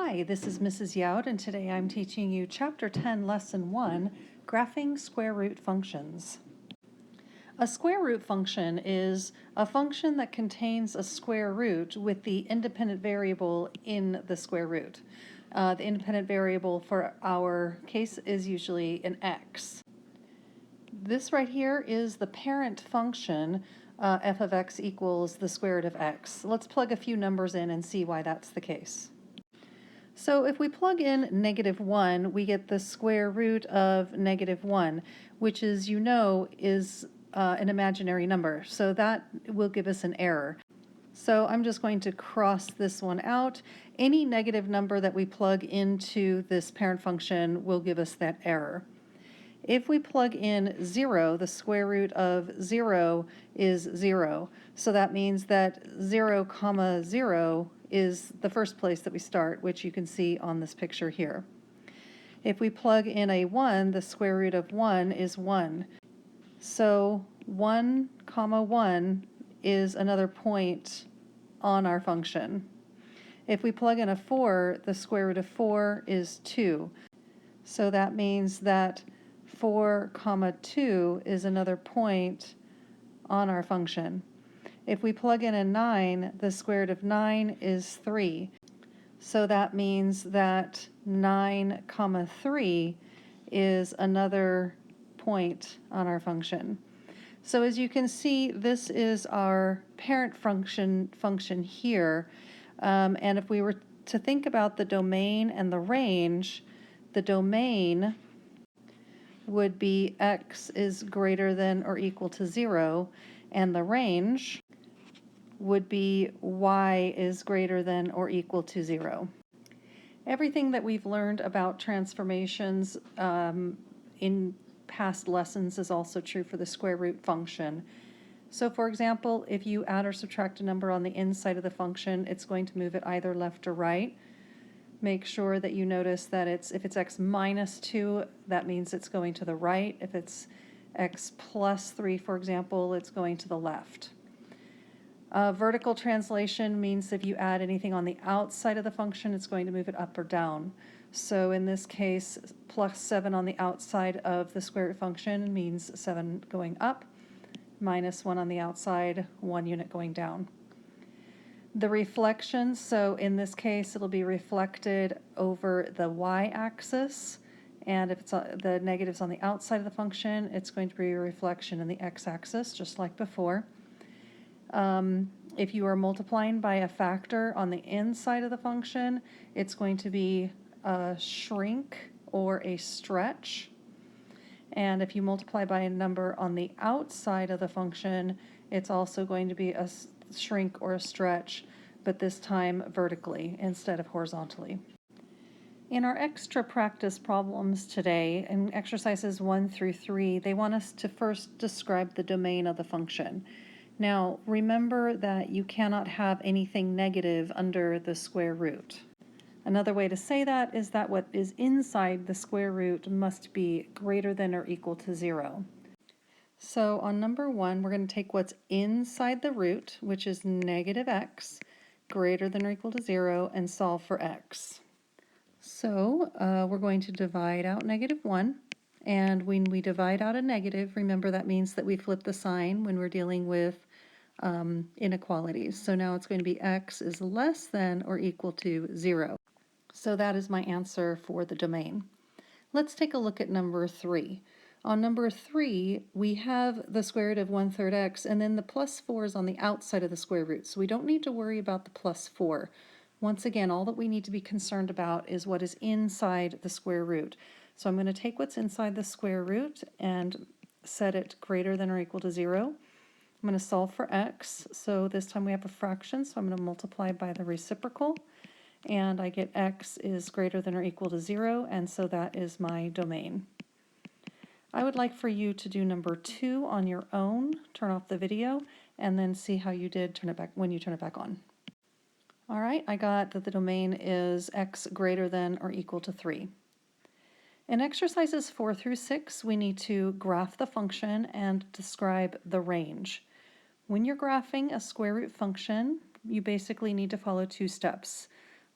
Hi, this is Mrs. Youd, and today I'm teaching you Chapter 10, Lesson 1, Graphing Square Root Functions. A square root function is a function that contains a square root with the independent variable in the square root. The independent variable for our case is usually an x. This right here is the parent function, f of x equals the square root of x. Let's plug a few numbers in and see why that's the case. So if we plug in -1, we get the square root of -1, which is, is an imaginary number. So that will give us an error. So I'm just going to cross this one out. Any negative number that we plug into this parent function will give us that error. If we plug in 0, the square root of 0 is 0. So that means that 0, 0 is the first place that we start, which you can see on this picture here. If we plug in a 1, the square root of 1 is 1. So 1, 1 is another point on our function. If we plug in a 4, the square root of 4 is 2. So that means that 4, 2 is another point on our function. If we plug in a 9, the square root of 9 is 3. So that means that 9, 3 is another point on our function. So as you can see, this is our parent function here. And if we were to think about the domain and the range, the domain would be x is greater than or equal to 0, and the range would be y is greater than or equal to 0. Everything that we've learned about transformations in past lessons is also true for the square root function. So for example, if you add or subtract a number on the inside of the function, it's going to move it either left or right. Make sure that you notice that if it's x minus 2, that means it's going to the right. If it's x plus 3, for example, it's going to the left. Vertical translation means if you add anything on the outside of the function, it's going to move it up or down. So in this case, plus 7 on the outside of the square root function means 7 going up, minus 1 on the outside, 1 unit going down. The reflection, so in this case, it'll be reflected over the y-axis, and if it's the negatives on the outside of the function, it's going to be a reflection in the x-axis, just like before. If you are multiplying by a factor on the inside of the function, it's going to be a shrink or a stretch. And if you multiply by a number on the outside of the function, it's also going to be a shrink or a stretch, but this time vertically instead of horizontally. In our extra practice problems today, in exercises 1 through 3, they want us to first describe the domain of the function. Now, remember that you cannot have anything negative under the square root. Another way to say that is that what is inside the square root must be greater than or equal to 0. So on number 1, we're going to take what's inside the root, which is -x, greater than or equal to 0, and solve for x. So we're going to divide out -1. And when we divide out a negative, remember that means that we flip the sign when we're dealing with inequalities. So now it's going to be x is less than or equal to 0. So that is my answer for the domain. Let's take a look at number 3. On number 3, we have the square root of 1/3 x, and then the plus 4 is on the outside of the square root. So we don't need to worry about the plus 4. Once again, all that we need to be concerned about is what is inside the square root. So I'm going to take what's inside the square root and set it greater than or equal to 0. I'm going to solve for x. So this time we have a fraction, so I'm going to multiply by the reciprocal. And I get x is greater than or equal to 0, and so that is my domain. I would like for you to do number 2 on your own, turn off the video, and then see how you did when you turn it back on. All right, I got that the domain is x greater than or equal to 3. In exercises 4 through 6, we need to graph the function and describe the range. When you're graphing a square root function, you basically need to follow 2 steps.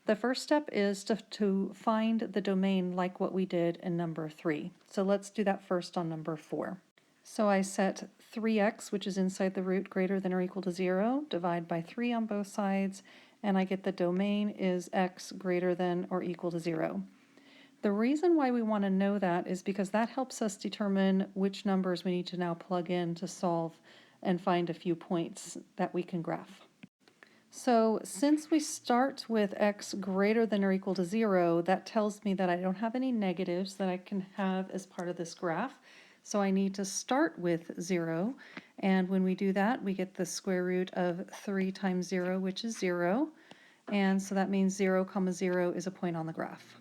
The first step is to find the domain like what we did in number 3. So let's do that first on number 4. So I set 3x, which is inside the root greater than or equal to 0, divide by 3 on both sides, and I get the domain is x greater than or equal to 0. The reason why we want to know that is because that helps us determine which numbers we need to now plug in to solve and find a few points that we can graph. So since we start with x greater than or equal to 0, that tells me that I don't have any negatives that I can have as part of this graph. So I need to start with 0, and when we do that, we get the square root of 3 times 0, which is 0, and so that means 0, 0 is a point on the graph.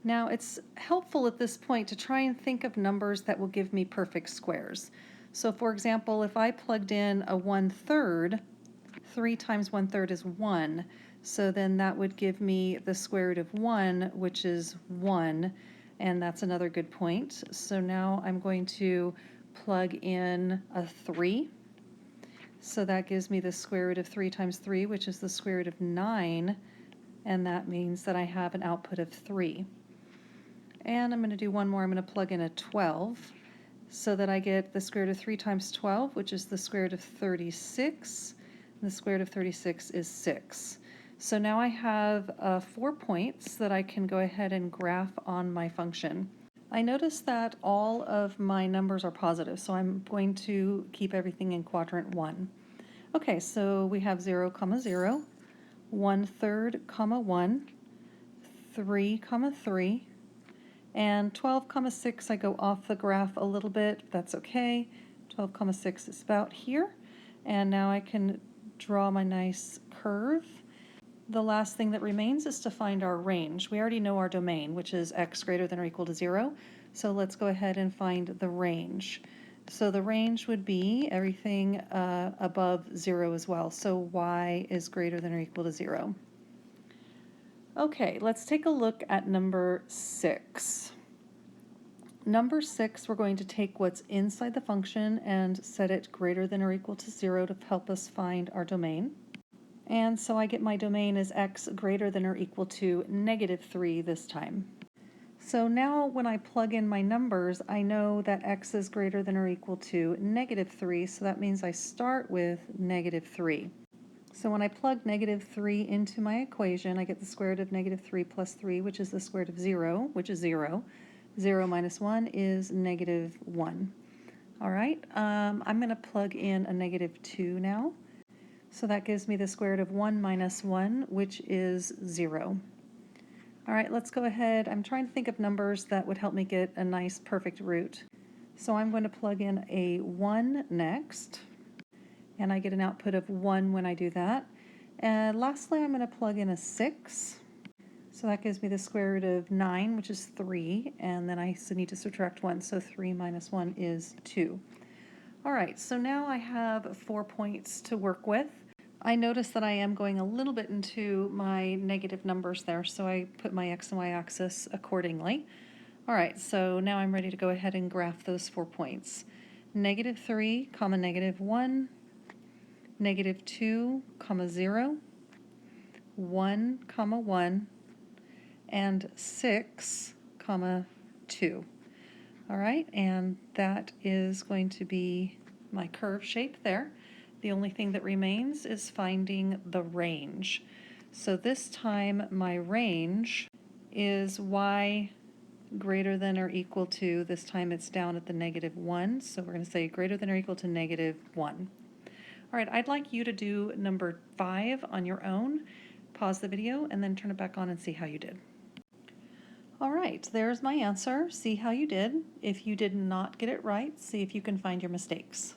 Now it's helpful at this point to try and think of numbers that will give me perfect squares. So for example, if I plugged in a 1/3, 3 times 1/3 is 1, so then that would give me the square root of 1, which is 1, and that's another good point. So now I'm going to plug in a 3. So that gives me the square root of 3 times 3, which is the square root of 9, and that means that I have an output of 3. And I'm going to do one more. I'm going to plug in a 12 so that I get the square root of 3 times 12, which is the square root of 36. And the square root of 36 is 6. So now I have 4 points that I can go ahead and graph on my function. I notice that all of my numbers are positive, so I'm going to keep everything in quadrant 1. Okay, so we have 0, 0, 1/3, 1, 3, 3, and 12, 6, I go off the graph a little bit. That's okay. 12, 6 is about here. And now I can draw my nice curve. The last thing that remains is to find our range. We already know our domain, which is x greater than or equal to 0. So let's go ahead and find the range. So the range would be everything above 0 as well. So y is greater than or equal to 0. Okay, let's take a look at number 6. Number 6, we're going to take what's inside the function and set it greater than or equal to 0 to help us find our domain. And so I get my domain as x greater than or equal to -3 this time. So now when I plug in my numbers, I know that x is greater than or equal to -3, so that means I start with -3. So when I plug -3 into my equation, I get the square root of -3 plus 3, which is the square root of 0, which is 0. 0 minus 1 is -1. All right, I'm going to plug in a -2 now. So that gives me the square root of 1 minus 1, which is 0. All right, let's go ahead. I'm trying to think of numbers that would help me get a nice perfect root. So I'm going to plug in a 1 next, and I get an output of 1 when I do that. And lastly, I'm going to plug in a 6. So that gives me the square root of 9, which is 3, and then I need to subtract 1, so 3 minus 1 is 2. All right, so now I have 4 points to work with. I notice that I am going a little bit into my negative numbers there, so I put my x and y axis accordingly. All right, so now I'm ready to go ahead and graph those 4 points. -3, -1, -2, 0, 1, 1, and 6, 2. All right, and that is going to be my curve shape there. The only thing that remains is finding the range. So this time my range is y greater than or equal to, this time it's down at the -1, so we're going to say greater than or equal to -1. All right, I'd like you to do number 5 on your own. Pause the video and then turn it back on and see how you did. All right, there's my answer. See how you did. If you did not get it right, see if you can find your mistakes.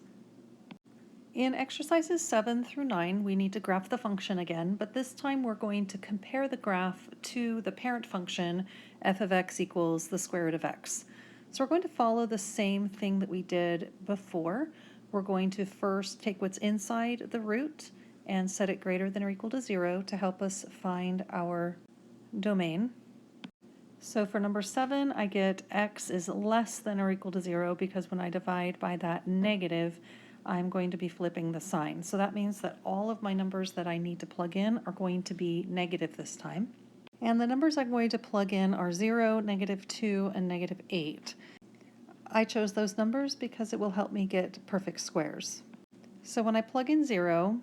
In exercises 7 through 9, we need to graph the function again, but this time we're going to compare the graph to the parent function, f of x equals the square root of x. So we're going to follow the same thing that we did before. We're going to first take what's inside the root and set it greater than or equal to 0 to help us find our domain. So for number 7, I get x is less than or equal to 0 because when I divide by that negative, I'm going to be flipping the sign. So that means that all of my numbers that I need to plug in are going to be negative this time. And the numbers I'm going to plug in are 0, -2, and -8. I chose those numbers because it will help me get perfect squares. So when I plug in 0,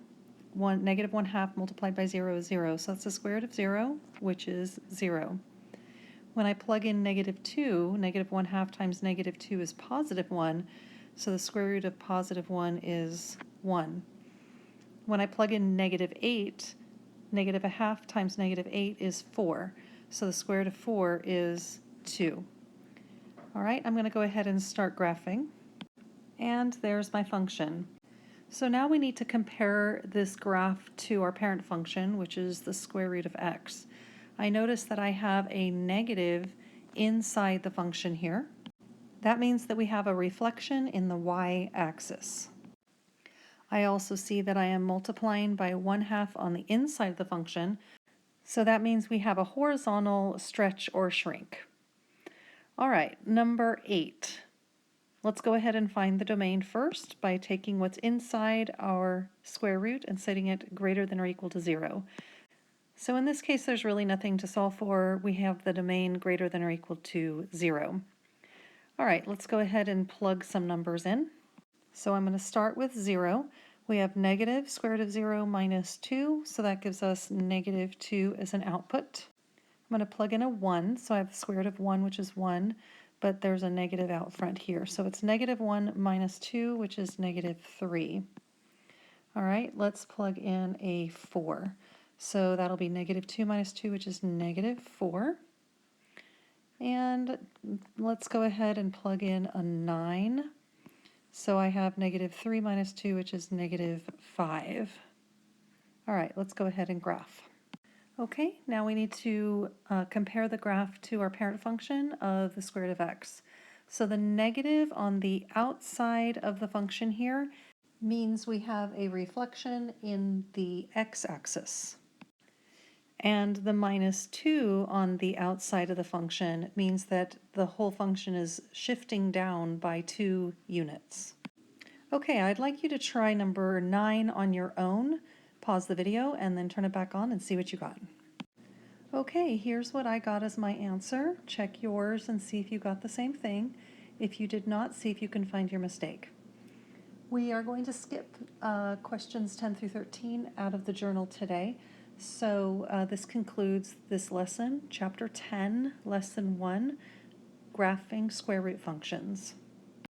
-1/2 multiplied by 0 is 0, so that's the square root of 0, which is 0. When I plug in -2, -1/2 times -2 is +1, so the square root of +1 is 1. When I plug in -8, -1/2 times -8 is 4, so the square root of 4 is 2. All right, I'm going to go ahead and start graphing, and there's my function. So now we need to compare this graph to our parent function, which is the square root of x. I notice that I have a negative inside the function here. That means that we have a reflection in the y-axis. I also see that I am multiplying by 1/2 on the inside of the function, so that means we have a horizontal stretch or shrink. All right, number 8. Let's go ahead and find the domain first by taking what's inside our square root and setting it greater than or equal to 0. So in this case, there's really nothing to solve for. We have the domain greater than or equal to 0. All right, let's go ahead and plug some numbers in. So I'm going to start with 0. We have negative square root of 0 minus 2, so that gives us -2 as an output. I'm going to plug in a 1, so I have the square root of 1, which is 1, but there's a negative out front here. So it's -1 minus 2, which is -3. All right, let's plug in a 4. So that'll be -2 minus 2, which is -4. And let's go ahead and plug in a 9. So I have -3 minus 2, which is -5. All right, let's go ahead and graph. Okay, now we need to compare the graph to our parent function of the square root of x. So the negative on the outside of the function here means we have a reflection in the x-axis. And the -2 on the outside of the function means that the whole function is shifting down by 2 units. Okay, I'd like you to try number 9 on your own. Pause the video and then turn it back on and see what you got. Okay, here's what I got as my answer. Check yours and see if you got the same thing. If you did not, see if you can find your mistake. We are going to skip questions 10 through 13 out of the journal today. So this concludes this lesson, Chapter 10, Lesson 1, Graphing Square Root Functions.